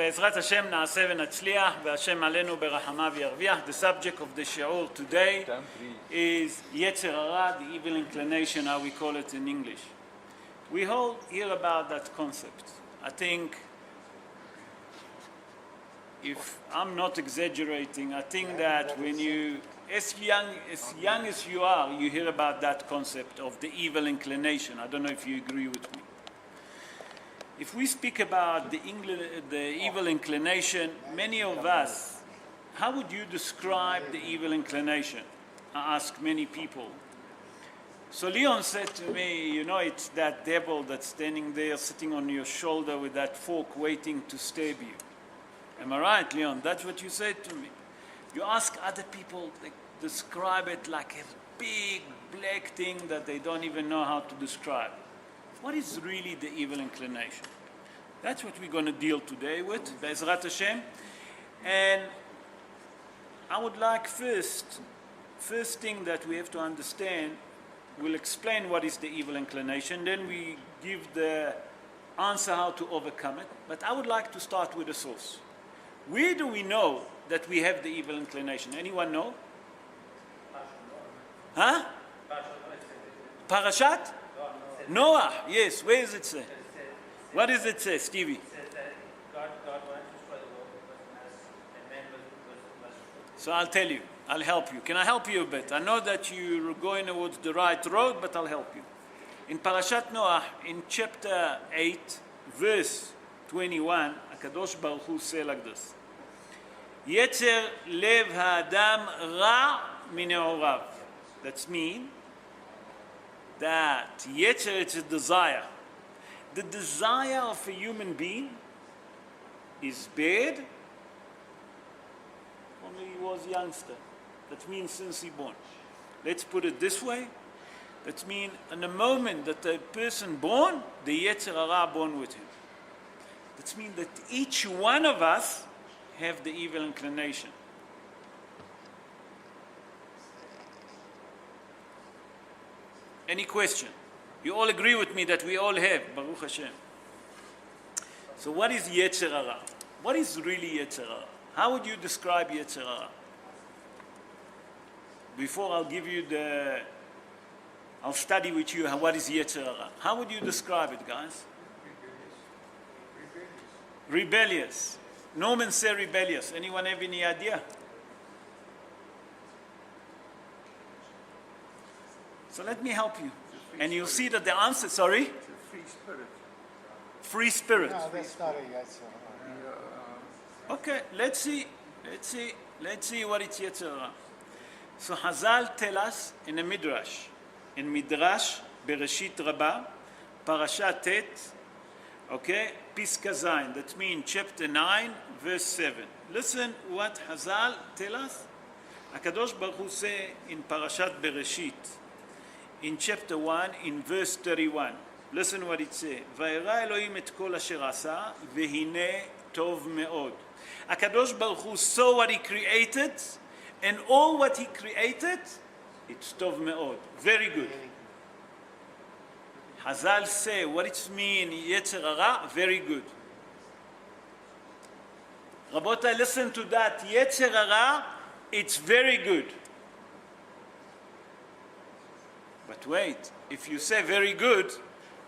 בעזרת השם נעשה ונצליח, והשם עלינו ברחמיו ירוויח. The subject of the shiur today is Yetzer Hara, the evil inclination, how we call it in English. We all hear about that concept. I think, if I'm not exaggerating, I think that when you, as young as you are, you hear about that concept of the evil inclination. I don't know if you agree with me. If we speak about the evil inclination, many of us, how would you describe the evil inclination? I ask many people. So Leon said to me, you know, it's that devil that's standing there, sitting on your shoulder with that fork, waiting to stab you. Am I right, Leon? That's what you said to me. You ask other people, they describe it like a big black thing that they don't even know how to describe. What is really the evil inclination? That's what we're going to deal today with, Be'ezrat Hashem. And I would like first thing that we have to understand, we'll explain what is the evil inclination, then we give the answer how to overcome it. But I would like to start with a source. Where do we know that we have the evil inclination? Anyone know? Huh? Parashat? Noah, yes. Where does it say? What does it say, Stevie? It says that God wanted to destroy the world because man was. So I'll tell you. I'll help you. Can I help you a bit? I know that you're going towards the right road, but I'll help you. In Parashat Noah, in chapter 8, verse 21, HaKadosh Baruch Hu says like this. Yetzer lev ha'adam ra mine'orav. That means that Yetzer is a desire. The desire of a human being is bad when he was youngster. That means since he born. Let's put it this way. That means in the moment that a person born, the Yetzer Hara born with him. That means that each one of us have the evil inclination. Any question? You all agree with me that we all have, Baruch Hashem. So what is Yetzer Hara? What is really Yetzer Hara? How would you describe Yetzer Hara? Before I'll give you I'll study with you what is Yetzer Hara. How would you describe it, guys? Rebellious. Norman said rebellious. Anyone have any idea? So let me help you. And you'll see that the answer, sorry? It's a free spirit. Free spirit. No, that's not a Yetzer Hara. Okay, let's see what it's Yetzer Hara. So Hazal tell us in a Midrash. In Midrash, Bereshit Rabbah, Parashat Tet, okay, Piska Zayin. That means chapter 9, verse 7. Listen what Hazal tell us. HaKadosh Baruch Hu say in Parashat Bereshit, in chapter 1, in verse 31. Listen what it says. Vayera Elohim et kol asher asa, vehine tov me'od. HaKadosh Baruch Hu saw what he created, and all what he created, it's tov me'od. Very good. Hazal say, what it means, Yetzer Hara, very good. Rabotai, listen to that. Yetzer Hara, it's very good. But wait, if you say very good,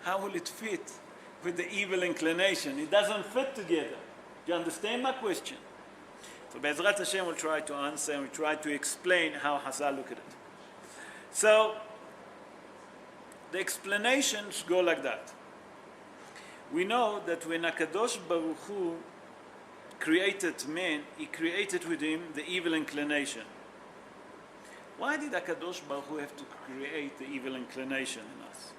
how will it fit with the evil inclination? It doesn't fit together. Do you understand my question? So Be'ezrat Hashem will try to answer and we'll try to explain how Hazal look at it. So the explanations go like that. We know that when HaKadosh Baruch Hu created man, he created with him the evil inclination. Why did HaKadosh Baruch Hu have to create the evil inclination in us?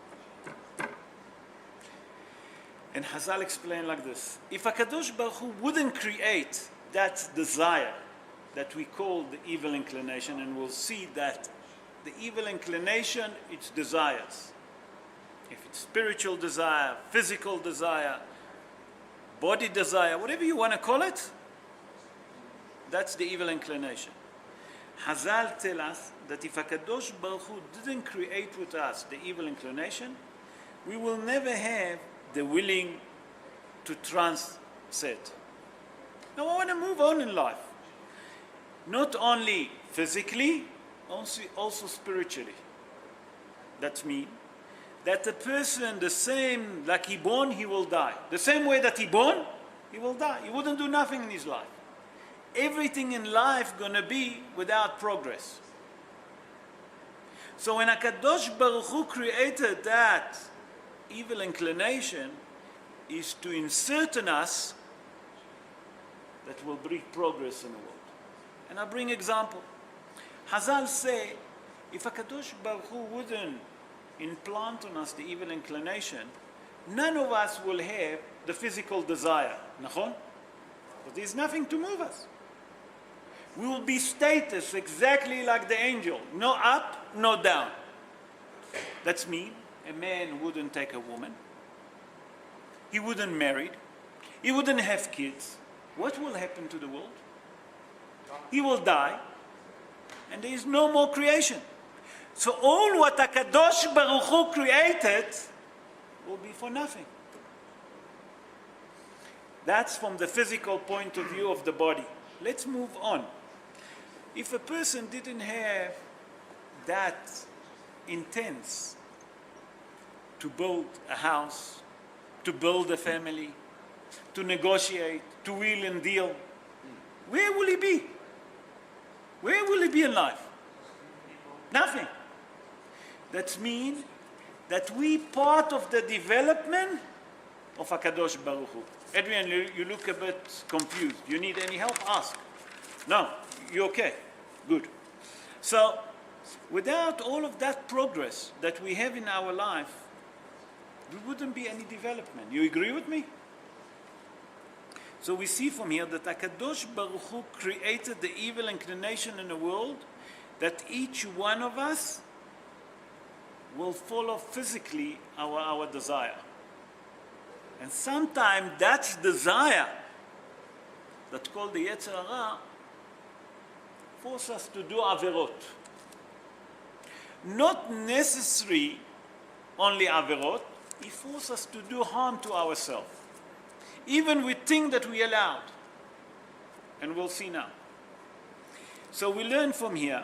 And Hazal explained like this. If HaKadosh Baruch Hu wouldn't create that desire that we call the evil inclination, and we'll see that the evil inclination, it's desires. If it's spiritual desire, physical desire, body desire, whatever you want to call it, that's the evil inclination. Hazal tell us that if HaKadosh Baruch Hu didn't create with us the evil inclination, we will never have the willing to transit. Now I want to move on in life. Not only physically, also spiritually. That means that the person, the same, like he born, he will die. The same way that he born, he will die. He wouldn't do nothing in his life. Everything in life gonna be without progress. So when HaKadosh Baruch Hu created that evil inclination, is to insert in us that will bring progress in the world. And I bring example. Hazal say, if HaKadosh Baruch Hu wouldn't implant on us the evil inclination, none of us will have the physical desire. Nachon? But there's nothing to move us. We will be status exactly like the angel. No up, no down. That's mean a man wouldn't take a woman. He wouldn't marry. He wouldn't have kids. What will happen to the world? He will die. And there is no more creation. So all what HaKadosh Baruch Hu created will be for nothing. That's from the physical point of view of the body. Let's move on. If a person didn't have that intense to build a house, to build a family, to negotiate, to wheel and deal, where will he be? Where will he be in life? Nothing. That means that we part of the development of HaKadosh Baruch Hu. Adrian, you look a bit confused. You need any help? Ask. No, you're okay. Good. So, without all of that progress that we have in our life, there wouldn't be any development. You agree with me? So we see from here that HaKadosh Baruch Hu created the evil inclination in the world, that each one of us will follow physically our desire. And sometimes that desire, that's called the Yetzer Hara, force us to do averot. Not necessarily only averot, it forces us to do harm to ourselves. Even we think that we allowed. And we'll see now. So we learn from here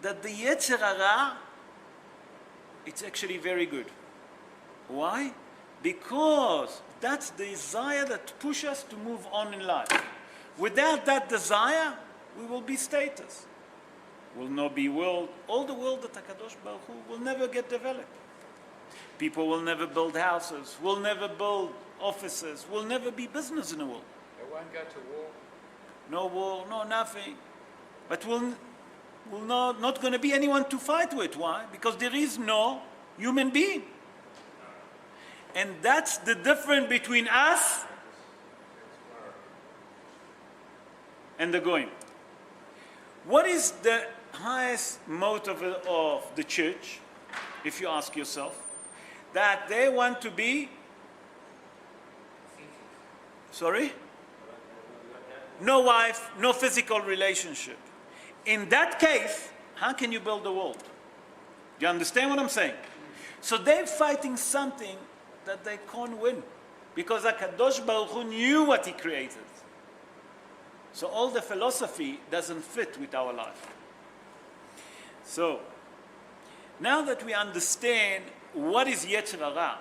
that the Yetzer Hara, it's actually very good. Why? Because that's the desire that pushes us to move on in life. Without that desire, we will be status. Will not be world. All the world that HaKadosh Baruch Hu will never get developed. People will never build houses, will never build offices, will never be business in the world. It won't go to war. No war, no nothing. But will not going to be anyone to fight with. Why? Because there is no human being. And that's the difference between us and the goyim. What is the highest motive of the church, if you ask yourself? That they want to be, sorry? No wife, no physical relationship. In that case, how can you build a world? Do you understand what I'm saying? So they're fighting something that they can't win. Because HaKadosh Baruch Hu knew what he created. So all the philosophy doesn't fit with our life. So, now that we understand what is Yetzer Hara,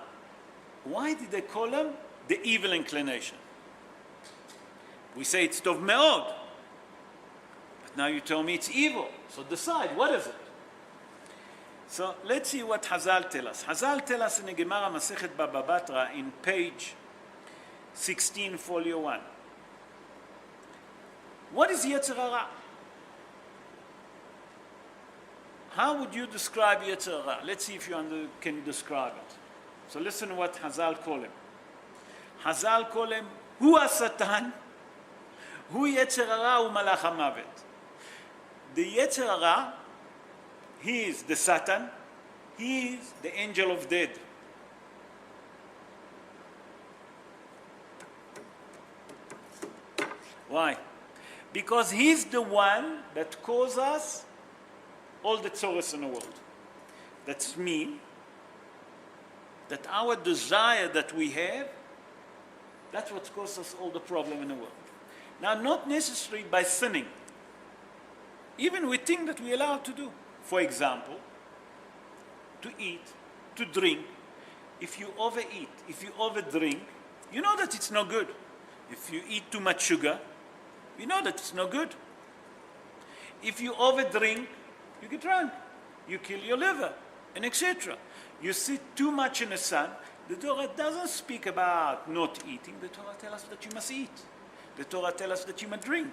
why did they call him the evil inclination? We say it's Tov Me'od. But now you tell me it's evil. So decide, what is it? So let's see what Hazal tell us. Hazal tell us in the Gemara Masechet Baba Batra in page 16, folio 1. What is Yetzer Hara? How would you describe Yetzer Hara? Let's see if you can describe it. So listen what Hazal call him. Hazal call him, Hu HaSatan, Hu Yetzer Hara U Malach HaMavet. The Yetzer Hara, he is the Satan, he is the angel of death. Why? Because he's the one that causes us all the tzores in the world. That's mean that our desire that we have, that's what causes us all the problem in the world. Now, not necessarily by sinning. Even with things that we're allowed to do. For example, to eat, to drink. If you overeat, if you overdrink, you know that it's no good. If you eat too much sugar, you know that it's no good. If you overdrink, you get drunk. You kill your liver, and etc. You sit too much in the sun. The Torah doesn't speak about not eating. The Torah tells us that you must eat. The Torah tells us that you must drink.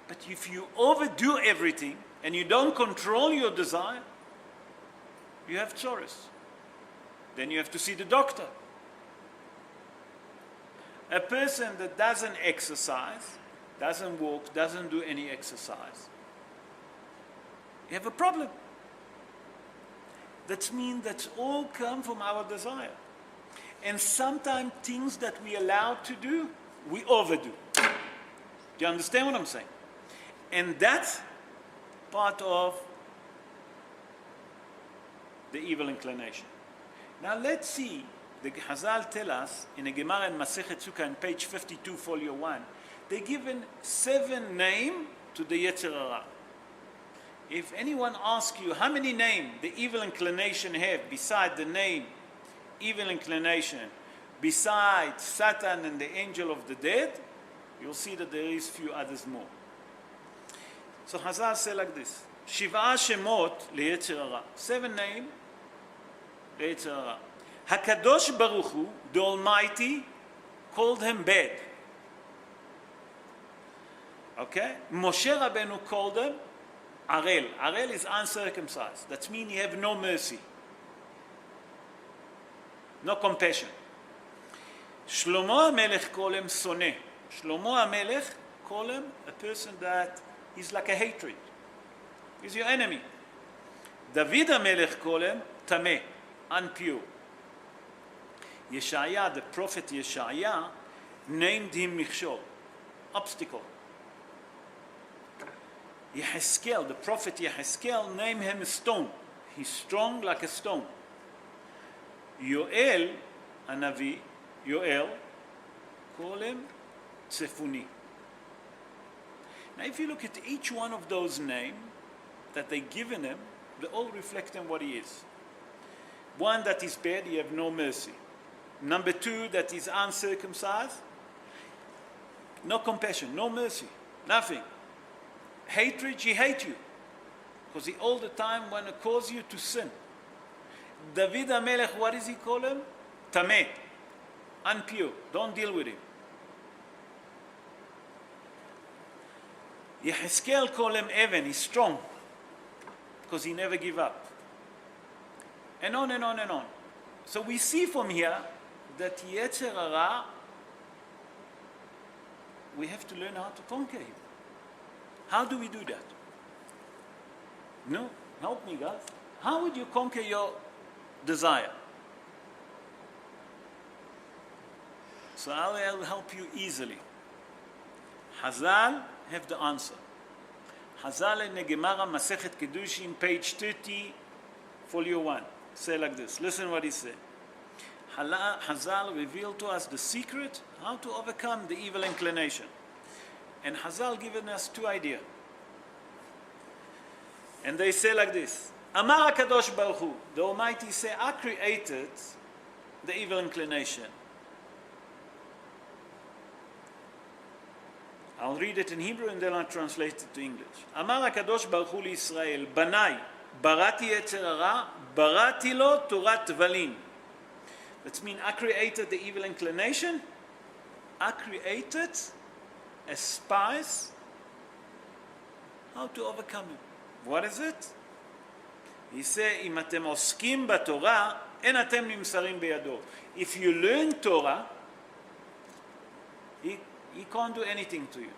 But if you overdo everything and you don't control your desire, you have tzoros. Then you have to see the doctor. A person that doesn't exercise, doesn't walk, doesn't do any exercise, you have a problem. That means that's all come from our desire. And sometimes things that we allow to do, we overdo. Do you understand what I'm saying? And that's part of the evil inclination. Now let's see, the Chazal tell us in a Gemara in Masechet Sukkah in page 52, folio 1, they given 7 names to the Yetzer Hara. If anyone asks you how many names the evil inclination have beside the name evil inclination, besides Satan and the angel of the dead, you'll see that there is few others more. So Chazal say like this, Shiv'a Shemot leYetzer Hara. 7 names leYetzer Hara. HaKadosh Baruch Hu, the Almighty, called him bad. Okay? Moshe Rabbeinu called him Arel. Arel is uncircumcised. That means he have no mercy. No compassion. Shlomo HaMelech called him Soneh. Shlomo HaMelech called him a person that is like a hatred. He's your enemy. David HaMelech called him Tameh, unpure. Yeshaya, the prophet Yeshaya, named him Michshol, obstacle. Yehezkel, the prophet Yehezkel, named him a stone. He's strong like a stone. Yoel, a Navi, Yoel, call him Tzefuni. Now if you look at each one of those names that they given him, they all reflect on what he is. One that is bad, you have no mercy. Number 2, that is uncircumcised, no compassion, no mercy, nothing. Hatred, he hates you. Because he all the time want to cause you to sin. David HaMelech, what does he call him? Tameh, unpure, don't deal with him. Yehezkel call him Evan, he's strong. Because he never give up. And on and on and on. So we see from here that Yetzer Hara, we have to learn how to conquer him. How do we do that? No, help me guys. How would you conquer your desire? So I'll help you easily. Hazal have the answer. Hazal in the Gemara Masechet Kedushin, page 30, folio 1. Say like this. Listen what he said. Hazal revealed to us the secret how to overcome the evil inclination. And Hazal given us 2 ideas. And they say like this. Amar HaKadosh Baruch Hu, the Almighty say, I created the evil inclination. I'll read it in Hebrew and then I'll translate it to English. Amar HaKadosh Baruch Hu liYisrael, Banai, barati Yetzer Hara, barati lo Torat Tvalin. That means I created the evil inclination. I created a spice how to overcome it. What is it? He said, אם אתם עוסקים בתורה, אין אתם נמסרים בידו. If you learn Torah, he can't do anything to you.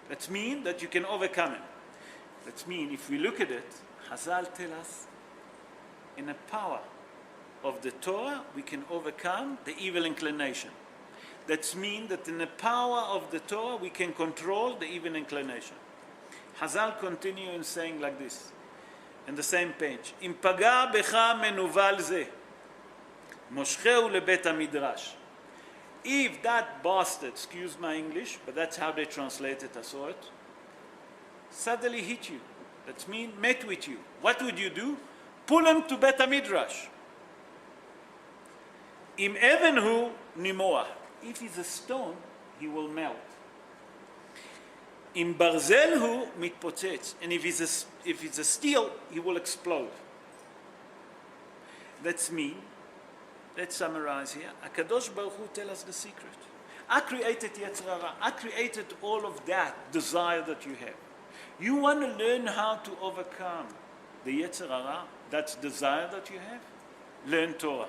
That means that you can overcome it. That means if we look at it, Hazal tell us, in the power of the Torah, we can overcome the evil inclination. That means that in the power of the Torah, we can control the evil inclination. Hazal continue in saying like this, in the same page, אם פגע בך מנוול זה, מושכהו לבית המדרש. If that bastard, excuse my English, but that's how they translate it, I saw it, suddenly hit you, that means met with you, what would you do? Pull him to Bet HaMidrash. Im even hu nimoah. If he's a stone, he will melt. Im barzel hu mitpotzetz. And if it's a steel, he will explode. That's me. Let's summarize here. HaKadosh Baruch Hu tell us the secret. I created Yetzer Hara. I created all of that desire that you have. You want to learn how to overcome the Yetzer Hara, that desire that you have? Learn Torah.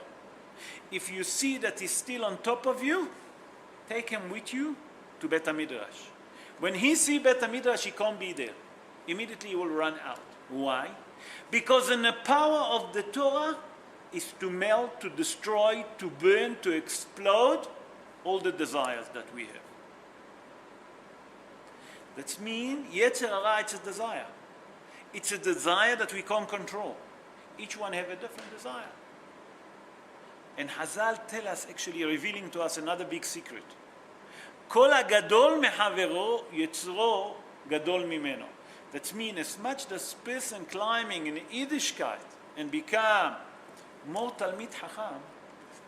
If you see that he's still on top of you, take him with you to Bet HaMidrash. When he see Bet HaMidrash, he can't be there. Immediately he will run out. Why? Because in the power of the Torah is to melt, to destroy, to burn, to explode all the desires that we have. That means Yetzer Hara, it's a desire. It's a desire that we can't control. Each one have a different desire. And Hazal tell us, actually revealing to us another big secret. Kol hagadol mehavero yetzro gadol mimeno. That means as much as person climbing in Yiddishkeit and become more Talmid Chacham,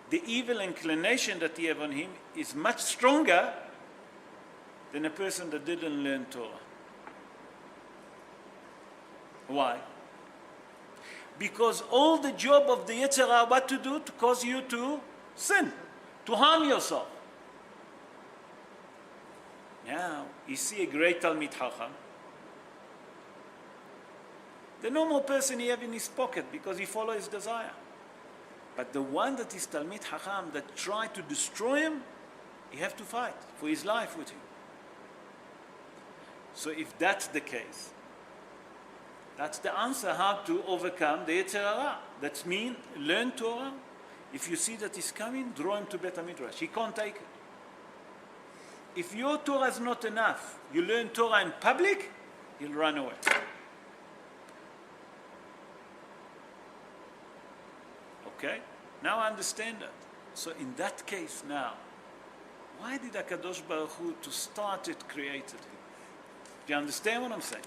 the evil inclination that he have on him is much stronger than a person that didn't learn Torah. Why? Because all the job of the Yetzer Hara, what to do? To cause you to sin, to harm yourself. Now, you see a great Talmid Chacham, the normal person he have in his pocket because he follows his desire. But the one that is Talmid Chacham that try to destroy him, he have to fight for his life with him. So if that's the case, that's the answer how to overcome the Yetzer Hara. That means learn Torah. If you see that he's coming, draw him to Bet HaMidrash. He can't take it. If your Torah is not enough, you learn Torah in public, he'll run away. Okay? Now I understand that. So in that case now, why did HaKadosh Baruch Hu to start it created him? Do you understand what I'm saying?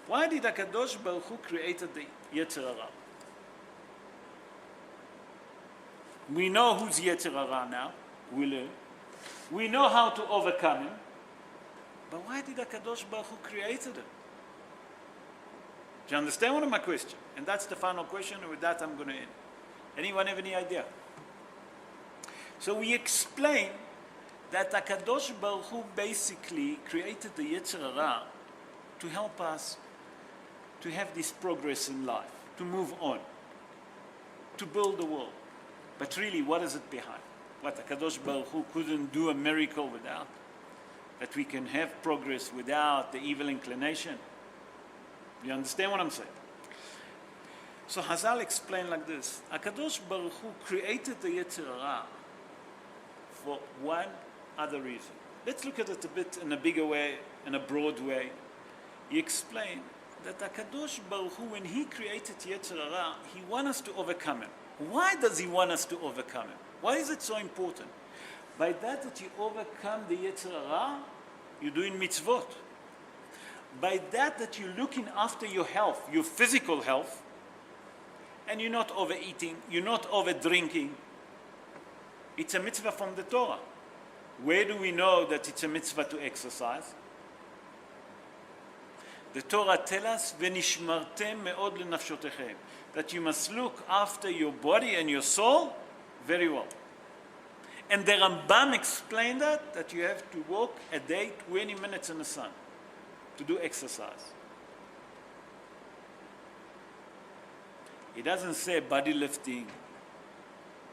Why did HaKadosh Baruch Hu created the Yetzer Hara? We know who's Yetzer Hara now. We learn. We know how to overcome him. But why did HaKadosh Baruch Hu created him? Do you understand one of my questions? And that's the final question, and with that I'm going to end. Anyone have any idea? So we explain that HaKadosh Baruch Hu basically created the Yetzer Hara to help us to have this progress in life, to move on, to build the world. But really, what is it behind? What HaKadosh Baruch Hu couldn't do a miracle without? That we can have progress without the evil inclination? You understand what I'm saying? So Hazal explained like this. HaKadosh Baruch Hu created the Yetzer Hara for one other reason. Let's look at it a bit in a bigger way, in a broad way. He explained that HaKadosh Baruch Hu, when he created Yetzer Hara, he wants us to overcome him. Why does he want us to overcome him? Why is it so important? By that you overcome the Yetzer Hara, you're doing mitzvot. By that you're looking after your health, your physical health, and you're not overeating, you're not over drinking. It's a mitzvah from the Torah. Where do we know that it's a mitzvah to exercise? The Torah tells us, "V'nishmartem me'od lenafshotechem," that you must look after your body and your soul very well. And the Rambam explained that you have to walk a day 20 minutes in the sun to do exercise. It doesn't say body lifting.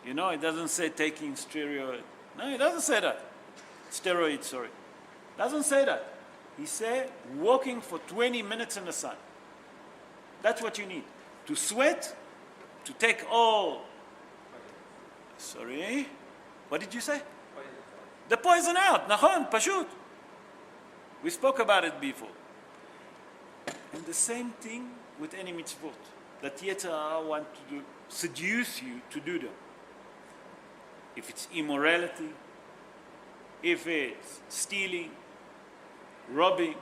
You know, it doesn't say taking steroids. No, it doesn't say that. Steroids, sorry. It doesn't say that. He said walking for 20 minutes in the sun. That's what you need. To sweat, to take all... Sorry? What did you say? The poison out. Nachon, pashut. We spoke about it before. And the same thing with any mitzvot. That Yetzer Hara want to do, seduce you to do them. if it's immorality, if it's stealing, robbing,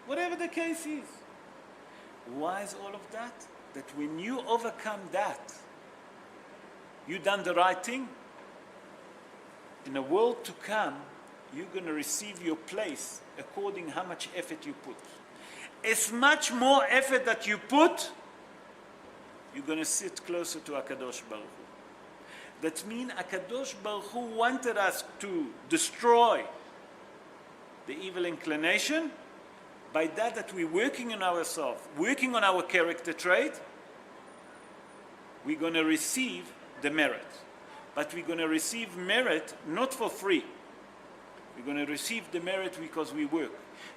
whatever the case is. Why is all of that? That when you overcome that, you done the right thing. In the world to come, you're going to receive your place according how much effort you put. As much more effort that you put, you're going to sit closer to HaKadosh Baruch Hu. That means HaKadosh Baruch Hu wanted us to destroy the evil inclination. By that we're working on ourselves, working on our character trait, we're going to receive the merit. But we're going to receive merit not for free. We're going to receive the merit because we work.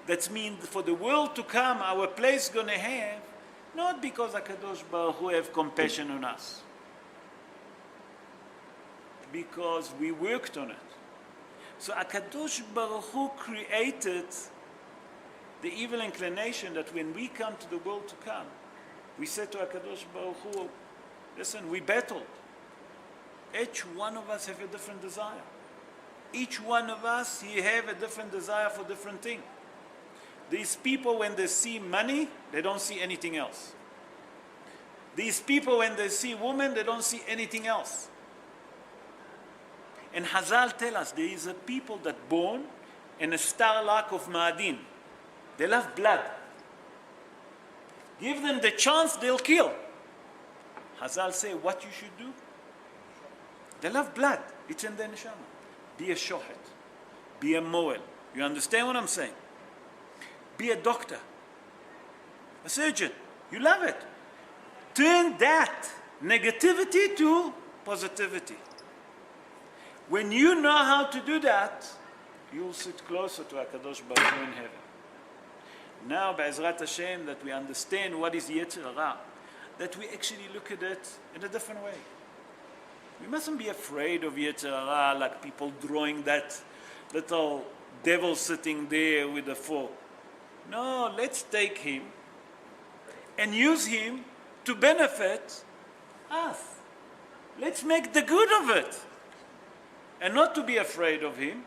That means for the world to come, our place is going to have, not because HaKadosh Baruch Hu have compassion on us, because we worked on it. So HaKadosh Baruch Hu created the evil inclination that when we come to the world to come, we said to HaKadosh Baruch Hu, listen, we battled. Each one of us have a different desire. Each one of us, he have a different desire for different thing. These people, when they see money, they don't see anything else. These people, when they see women, they don't see anything else. And Hazal tell us there is a people that born in a star-like of Ma'adin. They love blood. Give them the chance, they'll kill. Hazal say what you should do. They love blood. It's in their neshama. Be a shohet. Be a moel. You understand what I'm saying? Be a doctor. A surgeon. You love it. Turn that negativity to positivity. When you know how to do that, you'll sit closer to HaKadosh Baruch Hu in heaven. Now, Be'ezrat Hashem, that we understand what is Yetzer Hara, that we actually look at it in a different way. We mustn't be afraid of Yetzer Hara like people drawing that little devil sitting there with a fork. No, let's take him and use him to benefit us. Let's make the good of it. And not to be afraid of him.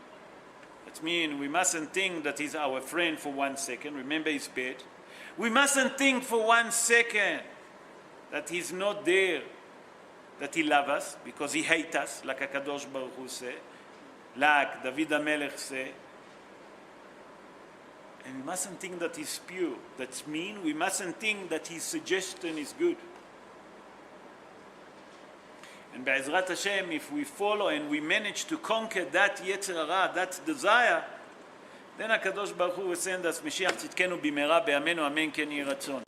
That means we mustn't think that he's our friend for 1 second. Remember, he's bad. We mustn't think for 1 second that he's not there, that he loves us, because he hates us, like HaKadosh Baruch Hu say, like David HaMelech say. And we mustn't think that he's pure. That means we mustn't think that his suggestion is good. And Be'ezrat Hashem, if we follow and we manage to conquer that Yetzer Hara, that desire, then HaKadosh Baruch Hu will send us Mashiach Tzidkenu b'meira be'amenu amen ken yeh ratzon.